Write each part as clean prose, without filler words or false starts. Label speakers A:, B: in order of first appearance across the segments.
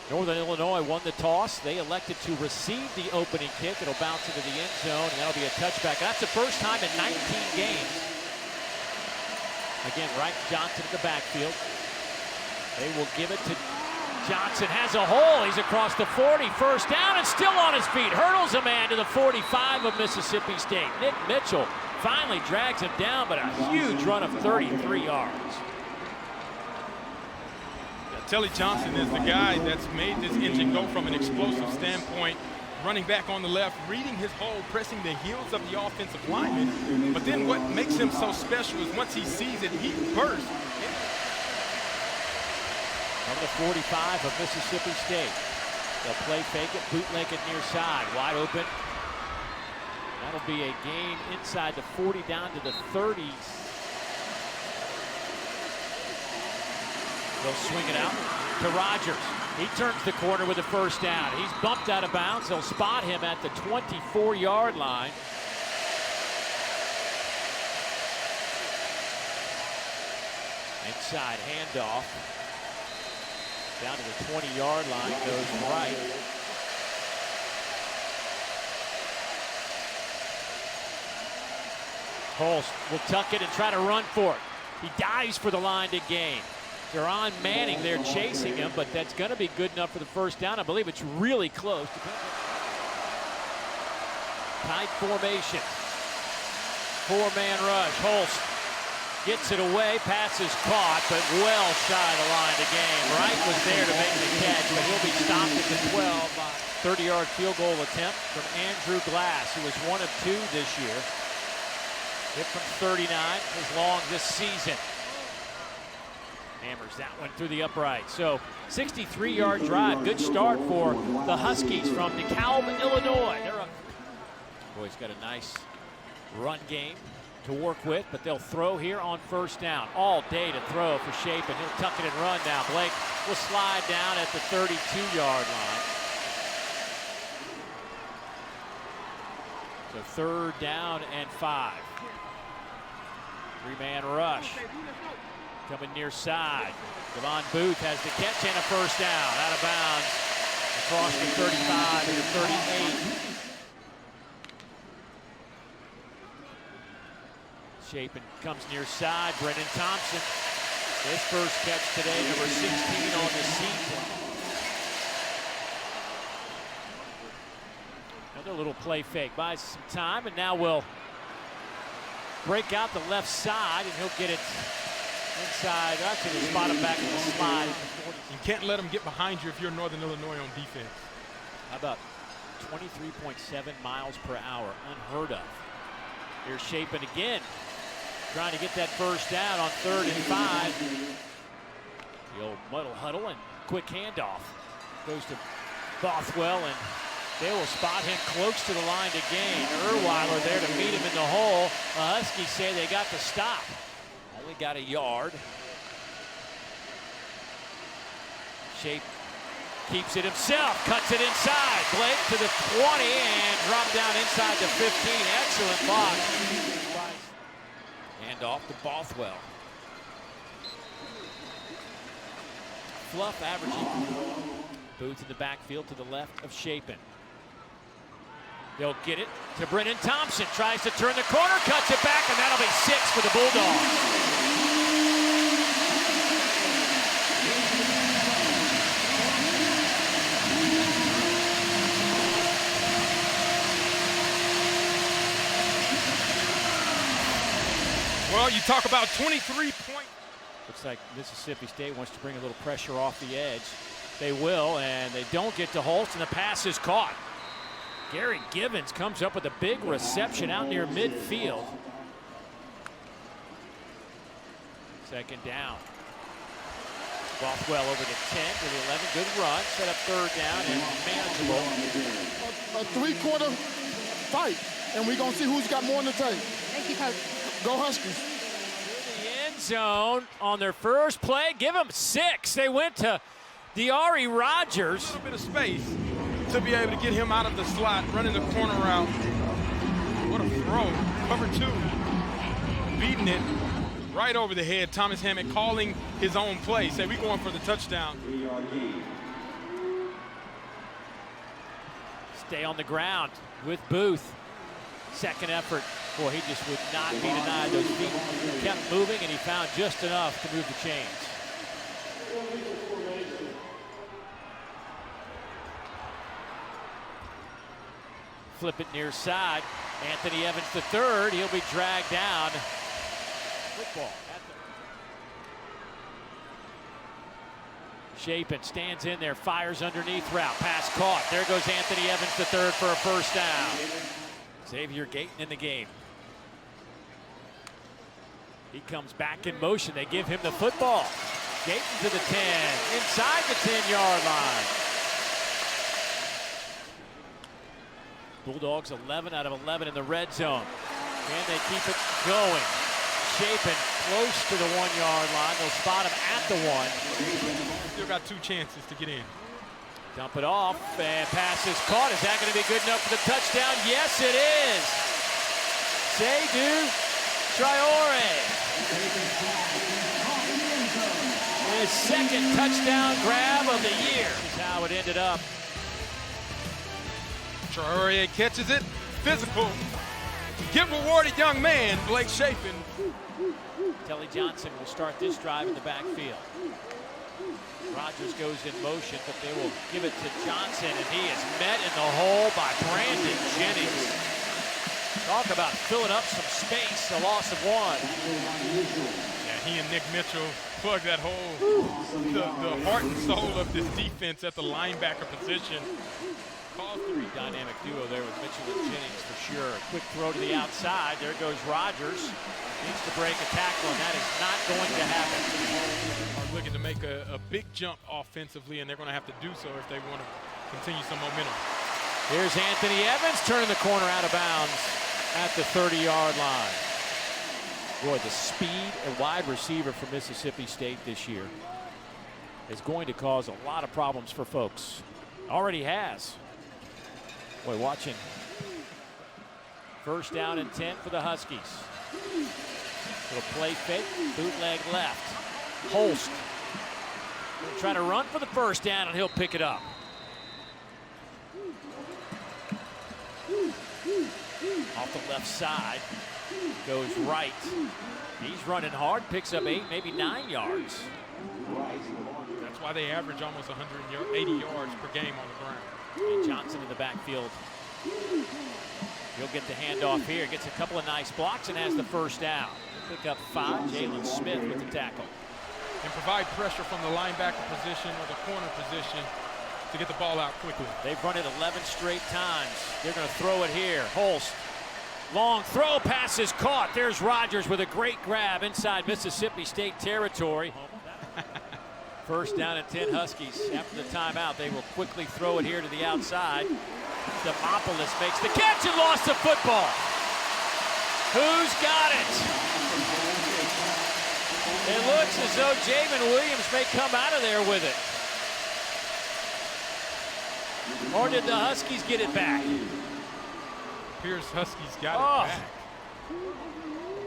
A: Northern Illinois won the toss. They elected to receive the opening kick. It'll bounce into the end zone, and that'll be a touchback. That's the first time in 19 games. Again, Wright Johnson in the backfield. They will give it to Johnson. Has a hole. He's across the 40. First down and still on his feet. Hurdles a man to the 45 of Mississippi State. Nick Mitchell finally drags him down, but a huge run of 33 yards.
B: Telly Johnson is the guy that's made this engine go from an explosive standpoint, running back on the left, reading his hole, pressing the heels of the offensive lineman. But then what makes him so special is once he sees it, he bursts.
A: From the 45 of Mississippi State. They'll play fake it, bootleg it near side, wide open. That'll be a gain inside the 40 down to the 30s. They'll swing it out to Rogers. He turns the corner with a first down. He's bumped out of bounds. They'll spot him at the 24-yard line. Inside handoff. Down to the 20-yard line, goes right. Holst will tuck it and try to run for it. He dives for the line to gain. They're on Manning. They're chasing him, but that's going to be good enough for the first down. I believe it's really close. Tight formation. Four-man rush. Holst gets it away. Pass is caught, but well shy of the line to gain. Wright was there to make the catch, but he'll be stopped at the 12 by 30-yard field goal attempt from Andrew Glass, who was 1 of 2 this year. Hit from 39, his long this season. Hammers that one through the upright. So 63-yard drive. Good start for the Huskies from DeKalb, Illinois. They're up. Boy's got a nice run game to work with, but they'll throw here on first down. All day to throw for Shapen. He'll tuck it and run now. Blake will slide down at the 32-yard line. So 3rd down and 5. 3-man rush. Coming near side. Davon Booth has the catch and a first down. Out of bounds across the 35 and the 38. Shapen comes near side. Brennan Thompson. His first catch today, number 16 on the season. Another little play fake. Buys some time, and now we'll break out the left side, and he'll get it inside. Actually, we'll spot him back in the slide.
B: You can't let him get behind you if you're Northern Illinois on defense.
A: How about 23.7 miles per hour? Unheard of. Here's Shapen again, trying to get that first down on 3rd and 5. The old muddle huddle and quick handoff. Goes to Bothwell, and they will spot him close to the line to gain. Erweiler there to meet him in the hole. The Huskies say they got the stop. Only got a yard. Shape keeps it himself, cuts it inside. Blake to the 20 and drop down inside the 15. Excellent block. Hand off to Bothwell. Fluff averaging. Booth in the backfield to the left of Shapen. They'll get it to Brennan Thompson. Tries to turn the corner, cuts it back, and that'll be 6 for the Bulldogs.
B: Well, you talk about 23 points.
A: Looks like Mississippi State wants to bring a little pressure off the edge. They will, and they don't get to Holst, and the pass is caught. Gary Givens comes up with a big reception out near midfield. 2nd down. Bothwell over the 10 to the 11. Good run. Set up 3rd down and manageable.
C: A 3-quarter fight, and we're going to see who's got more in the tank.
D: Thank you, Coach.
C: Go Huskies.
A: To the end zone on their first play. Give them 6. They went to Diari Rogers.
B: A little bit of space to be able to get him out of the slot, running the corner route. What a throw. Cover 2. Beating it right over the head. Thomas Hammond calling his own play. Say, we're going for the touchdown.
A: Stay on the ground with Booth. Second effort. Boy, he just would not be denied. Those feet kept moving, and he found just enough to move the chains. Flip it near side. Anthony Evans the third. He'll be dragged down. Football. Shapen stands in there, fires underneath route. Pass caught. There goes Anthony Evans the third for a first down. Xavier Gayton in the game. He comes back in motion. They give him the football. Gayton to the 10, inside the 10-yard line. Bulldogs 11 out of 11 in the red zone. And they keep it going. Shapen close to the 1-yard line. They'll spot him at the 1.
B: Still got 2 chances to get in.
A: Dump it off, and pass is caught. Is that going to be good enough for the touchdown? Yes, it is. Seydou Traore. His second touchdown grab of the year. This is how it ended up.
B: Traore catches it. Physical. Get rewarded, young man, Blake Shapen.
A: Kelly Johnson will start this drive in the backfield. Rogers goes in motion, but they will give it to Johnson, and he is met in the hole by Brandon Jennings. Talk about filling up some space, a loss of 1.
B: Yeah, he and Nick Mitchell plug that hole. The heart and soul of this defense at the linebacker position.
A: Pretty dynamic duo there with Mitchell and Jennings for sure. Quick throw to the outside. There goes Rogers. Needs to break a tackle, and that is not going to happen.
B: Are looking to make a big jump offensively, and they're going to have to do so if they want to continue some momentum.
A: Here's Anthony Evans turning the corner out of bounds at the 30-yard line. Boy, the speed and wide receiver for Mississippi State this year is going to cause a lot of problems for folks. Already has. Boy, watching. First down and 10 for the Huskies. Little play fake, bootleg left. Holst will try to run for the first down, and he'll pick it up. Off the left side, goes right. He's running hard, picks up 8, maybe 9 yards.
B: That's why they average almost 180 yards per game on the ground.
A: And Johnson in the backfield. He'll get the handoff here, gets a couple of nice blocks, and has the first down. Pick up 5, Jalen Smith with the tackle.
B: And provide pressure from the linebacker position or the corner position to get the ball out quickly.
A: They've run it 11 straight times. They're going to throw it here. Holst, long throw, pass is caught. There's Rogers with a great grab inside Mississippi State territory. First down and 10 Huskies. After the timeout, they will quickly throw it here to the outside. Demopoulos makes the catch and lost the football. Who's got it? It looks as though Jamin Williams may come out of there with it. Or did the Huskies get it back?
B: Pierce Huskies got it back.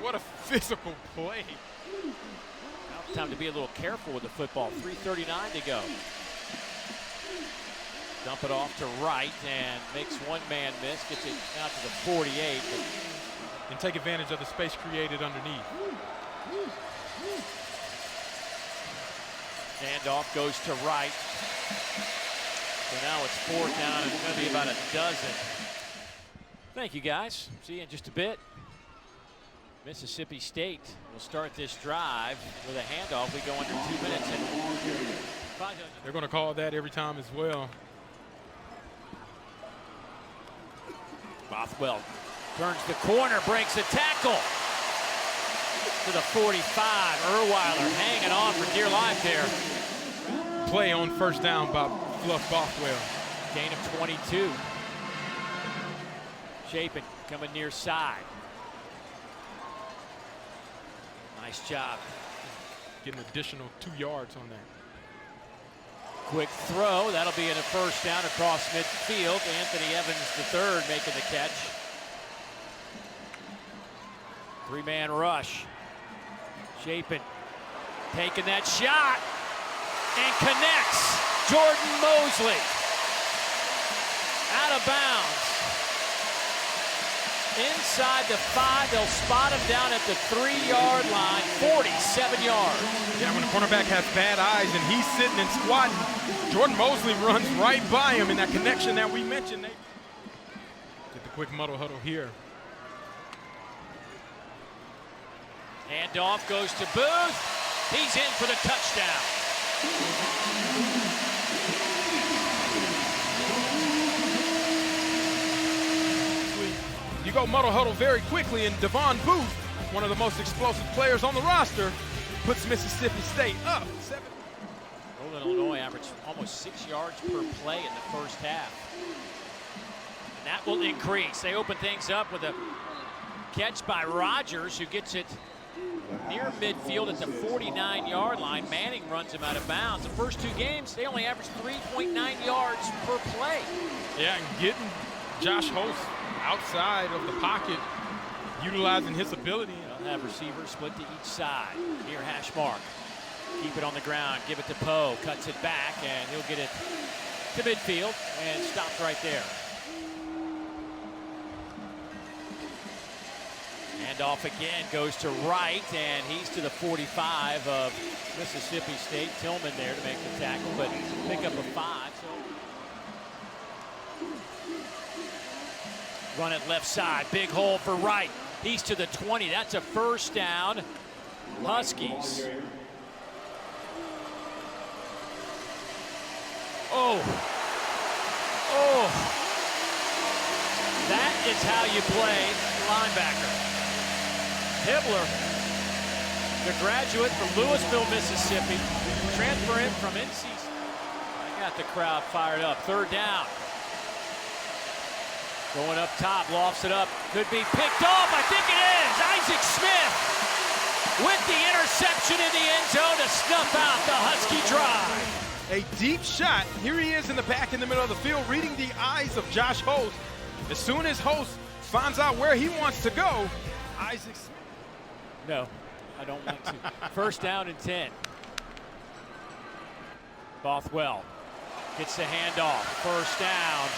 B: What a physical play.
A: Now time to be a little careful with the football. 3:39 to go. Dump it off to right and makes one man miss. Gets it out to the 48.
B: And take advantage of the space created underneath.
A: Handoff goes to right. So now it's 4th down, and it's going to be about a dozen. Thank you, guys. See you in just a bit. Mississippi State will start this drive with a handoff. We go under 2 minutes.
B: They're going to call that every time as well.
A: Bothwell turns the corner, breaks a tackle to the 45. Erweiler hanging on for dear life there.
B: Play on first down by Fluff Bothwell.
A: Gain of 22. Shapen coming near side. Nice job.
B: Getting an additional 2 yards on that.
A: Quick throw. That'll be in a first down across midfield. Anthony Evans III making the catch. 3-man rush. Shapen taking that shot and connects. Jordan Mosley. out of bounds. Inside the 5, they'll spot him down at the 3-yard line, 47 yards.
B: Yeah, when the cornerback has bad eyes and he's sitting and squatting, Jordan Mosley runs right by him in that connection that we mentioned. They get the quick muddle huddle here.
A: Handoff goes to Booth. He's in for the touchdown.
B: You go muddle huddle very quickly, and Davon Booth, one of the most explosive players on the roster, puts Mississippi State up 7.
A: Northern Illinois averaged almost 6 yards per play in the first half. And that will increase. They open things up with a catch by Rogers, who gets it near midfield at the 49-yard line. Manning runs him out of bounds. The first 2 games, they only averaged 3.9 yards per play.
B: Yeah, and getting Josh Host outside of the pocket, utilizing his ability.
A: They'll have receivers split to each side. Near hash mark. Keep it on the ground, give it to Poe, cuts it back, and he'll get it to midfield and stopped right there. Handoff again goes to Wright, and he's to the 45 of Mississippi State. Tillman there to make the tackle, but pick up a 5. So run it left side, big hole for Wright. He's to the 20. That's a first down. Huskies. Oh. That is how you play linebacker. Hibbler, the graduate from Louisville, Mississippi, transfer in from NC. I got the crowd fired up. 3rd down. Going up top, lofts it up. Could be picked off. I think it is. Isaac Smith with the interception in the end zone to snuff out the Husky drive.
B: A deep shot. Here he is in the back in the middle of the field, reading the eyes of Josh Host. As soon as Host finds out where he wants to go, Isaac Smith.
A: No, I don't want to. 1st down and 10. Bothwell gets the handoff. 1st down.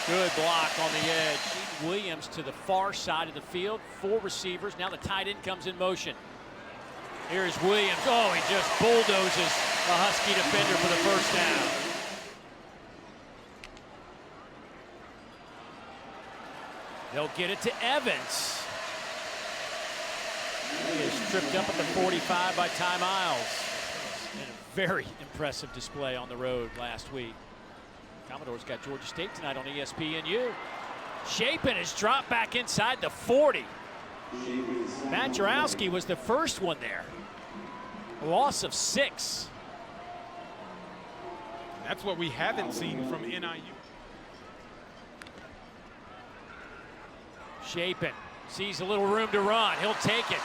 A: Good block on the edge. Williams to the far side of the field. 4 receivers. Now the tight end comes in motion. Here's Williams. Oh, he just bulldozes the Husky defender for the 1st down. They'll get it to Evans. He is tripped up at the 45 by Ty Miles. And a very impressive display on the road last week. Commodores got Georgia State tonight on ESPNU. Shapen is dropped back inside the 40. Matt Jarowski was the first one there. A loss of 6.
B: That's what we haven't seen from NIU.
A: Shapen sees a little room to run. He'll take it.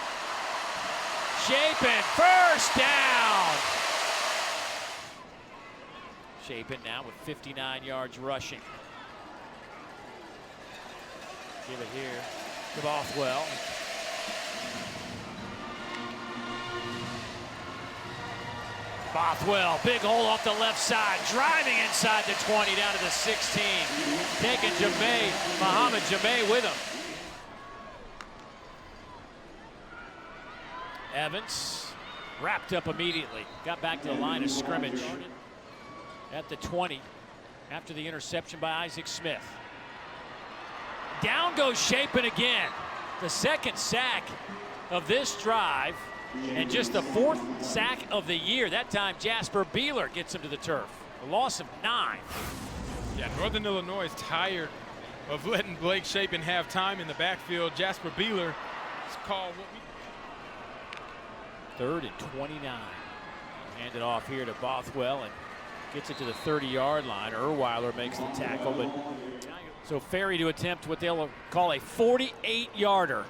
A: Shapen, 1st down. Shapen now with 59 yards rushing. Give it here to Bothwell. Bothwell, big hole off the left side, driving inside the 20 down to the 16. Taking Muhammad Jameh with him. Evans wrapped up immediately. Got back to the line of scrimmage at the 20 after the interception by Isaac Smith. Down goes Shapen again. The 2nd sack of this drive and just the 4th sack of the year. That time Jasper Beeler gets him to the turf. A loss of 9.
B: Yeah, Northern Illinois is tired of letting Blake Shapen have time in the backfield. Jasper Beeler is called what we
A: 3rd and 29. Hand it off here to Bothwell and gets it to the 30-yard line. Erweiler makes the tackle, but so Ferry to attempt what they'll call a 48-yarder.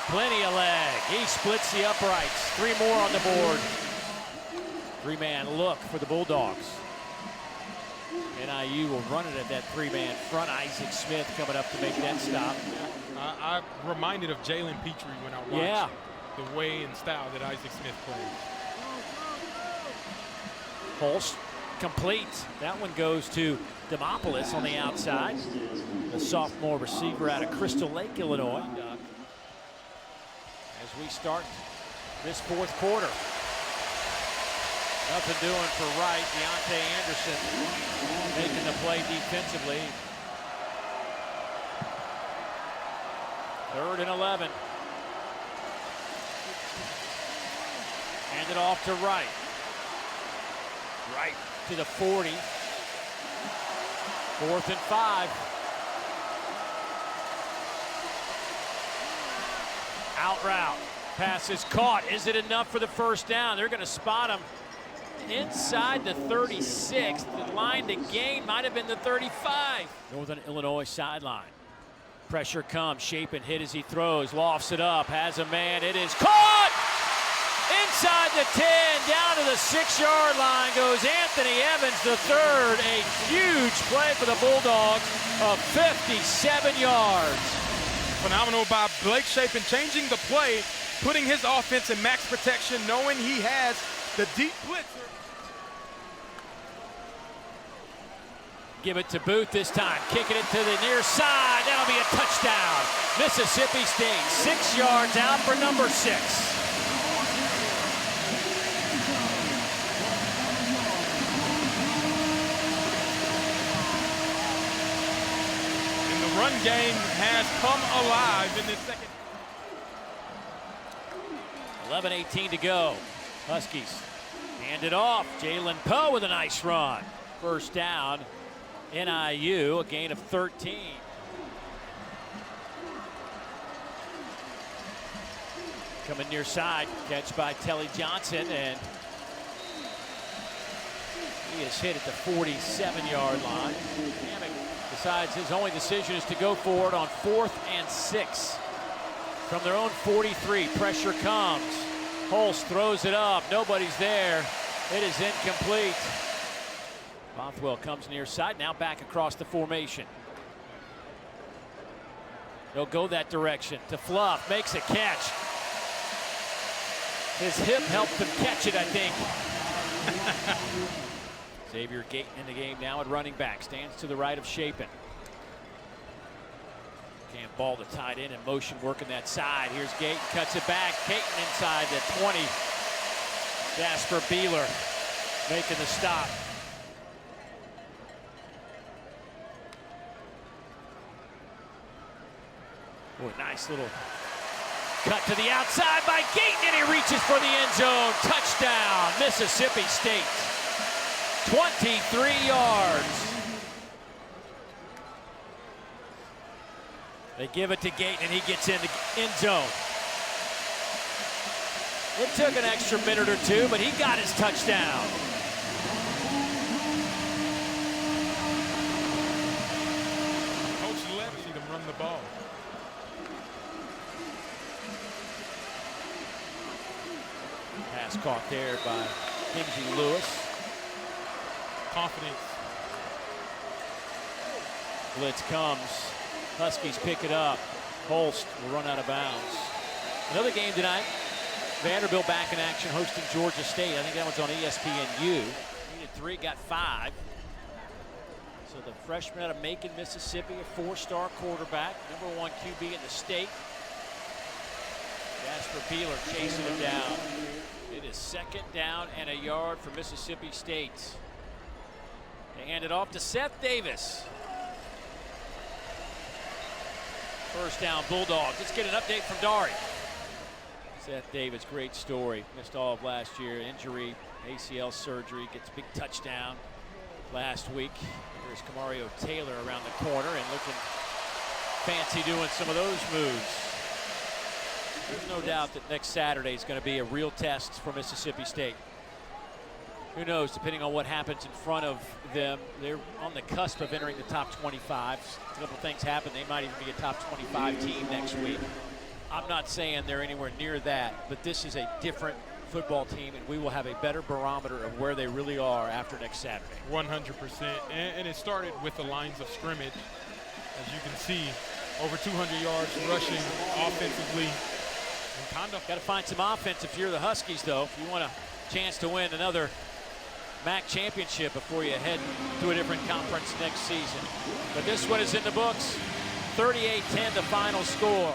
A: Plenty of leg. He splits the uprights. 3 more on the board. 3-man look for the Bulldogs. NIU will run it at that 3-man front. Isaac Smith coming up to make that stop.
B: I'm reminded of Jalen Petrie when I watched the way and style that Isaac Smith plays.
A: Holst complete. That one goes to Demopoulos on the outside, the sophomore receiver out of Crystal Lake, Illinois. As we start this fourth quarter. Nothing doing for Wright. Deontay Anderson making the play defensively. 3rd and 11. Hand it off to Wright. Wright to the 40. 4th and 5. Out route. Pass is caught. Is it enough for the first down? They're going to spot him inside the 36. The line to gain might have been the 35. Northern Illinois sideline. Pressure comes. Shapen hit as he throws. Lofts it up. Has a man. It is caught! Inside the 10. Down to the 6-yard line goes Anthony Evans III. A huge play for the Bulldogs of 57 yards.
B: Phenomenal by Blake Shapen, changing the play, putting his offense in max protection, knowing he has the deep blitzer.
A: Give it to Booth this time, kicking it to the near side. That'll be a touchdown. Mississippi State, 6 yards out for number 6.
B: Run game has come alive in this second.
A: 11:18 to go. Huskies hand it off. Jalen Poe with a nice run. First down. NIU, a gain of 13. Coming near side, catch by Telly Johnson, and he is hit at the 47-yard line. Decides his only decision is to go for it on 4th and 6. From their own 43, pressure comes. Holst throws it up, nobody's there. It is incomplete. Bothwell comes near side, now back across the formation. They'll go that direction to Fluff, makes a catch. His hip helped him catch it, I think. Xavier Gayton in the game now at running back. Stands to the right of Shapen. Can't ball the tight end in motion, working that side. Here's Gayton, cuts it back. Gayton inside the 20. Jasper Beeler making the stop. Oh, nice little cut to the outside by Gayton, and he reaches for the end zone. Touchdown, Mississippi State. 23 yards. They give it to Gayton, and he gets in the end zone. It took an extra minute or two, but he got his touchdown.
B: Coach let them run the ball.
A: Pass caught there by Kingsley Lewis.
B: Confidence.
A: Blitz comes. Huskies pick it up. Holst will run out of bounds. Another game tonight. Vanderbilt back in action, hosting Georgia State. I think that one's on ESPNU. Needed 3, got 5. So the freshman out of Macon, Mississippi, a 4-star quarterback, number 1 QB in the state. Jasper Beeler chasing him down. It is 2nd down and a yard for Mississippi State. They hand it off to Seth Davis. First down, Bulldogs. Let's get an update from Dari. Seth Davis, great story. Missed all of last year. Injury, ACL surgery, gets a big touchdown last week. There's Camario Taylor around the corner and looking fancy doing some of those moves. There's no doubt that next Saturday is going to be a real test for Mississippi State. Who knows, depending on what happens in front of them, they're on the cusp of entering the top 25. A couple things happen, they might even be a top 25 team next week. I'm not saying they're anywhere near that, but this is a different football team, and we will have a better barometer of where they really are after next Saturday.
B: 100%, and it started with the lines of scrimmage. As you can see, over 200 yards rushing offensively.
A: Got to find some offense if you're the Huskies, though. If you want a chance to win another MAC championship before you head to a different conference next season. But this one is in the books. 38-10 the final score.